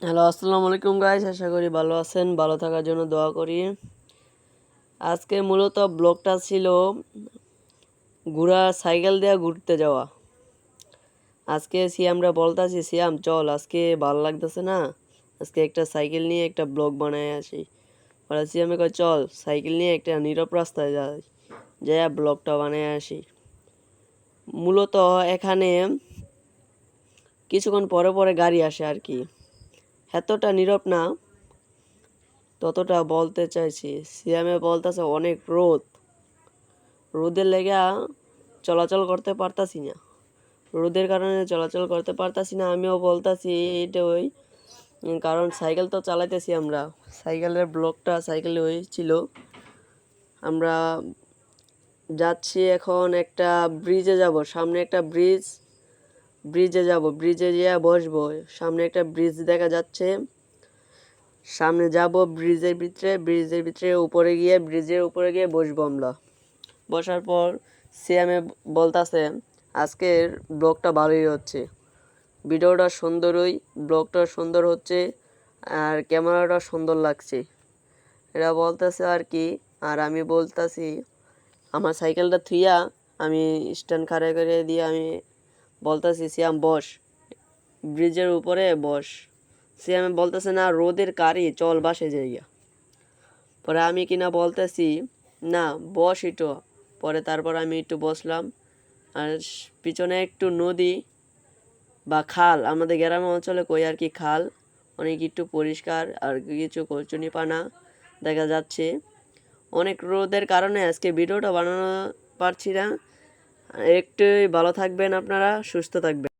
Hello, আসসালামু আলাইকুম guys. আশা করি ভালো আছেন। ভালো থাকার জন্য দোয়া করি। আজকে মূলত ব্লগটা ছিল সাইকেল দিয়ে ঘুরতে যাওয়া। আজকে সিয়ামরা বলতাছি, সিয়াম চল, আজকে ভালো লাগতেছে না, আজকে একটা সাইকেল নিয়ে একটা ব্লগ বানায় আসি। ওরা সিয়ামে কয় চল সাইকেল নিয়ে একটা নীরব রাস্তায় যাই, যাই ব্লগটা বানায় আসি। মূলত এখানে কিছুক্ষণ পরে পরে গাড়ি আসে আর কি, এতটা নীরব না, ততটা বলতে চাইছি। সিয়ামে বলতেছে অনেক রোদের লেগা চলাচল করতে পারতাছি না, রোদের কারণে চলাচল করতে পারতাছি না। আমিও বলতাছি এটা ওই কারণ সাইকেল তো চালাইতেছি আমরা, সাইকেলের ব্লকটা সাইকেলে হয়েছিল। আমরা যাচ্ছি এখন একটা ব্রিজে যাব, সামনে একটা ব্রিজে যাব, ব্রিজে গিয়ে বসবো। সামনে একটা ব্রিজ দেখা যাচ্ছে, সামনে যাব ব্রিজের ভিতরে ব্রিজের উপরে গিয়ে বসবো আমরা। বসার পর সিএমএ বলতাছে আজকের ব্লগটা ভালোই হচ্ছে, ভিডিওটা সুন্দরই, ব্লগটা সুন্দর হচ্ছে, আর ক্যামেরাটা সুন্দর লাগছে, এরা বলতেছে আর কি। আর আমি বলতাছি আমার সাইকেলটা থুইয়া আমি স্ট্যান্ড খাড়া করে দিয়ে আমি বলতাছি সিয়াম বস, ব্রিজের উপরে বস। সিয়ামে বলতেছে না রোদের কারি, চল বাসে যাইয়া। পরে আমি কিনা বলতেছি না বস একটু। পরে তারপর আমি একটু বসলাম, আর পিছনে একটু নদী বা খাল, আমাদের গ্রাম অঞ্চলে কই আর কি খাল, অনেক একটু পরিষ্কার আর কিছু কচুনিপানা দেখা যাচ্ছে। অনেক রোদের কারণে আজকে ভিডিওটা বানানো পারছি না। একটু ভালো থাকবেন আপনারা, সুস্থ থাকবেন।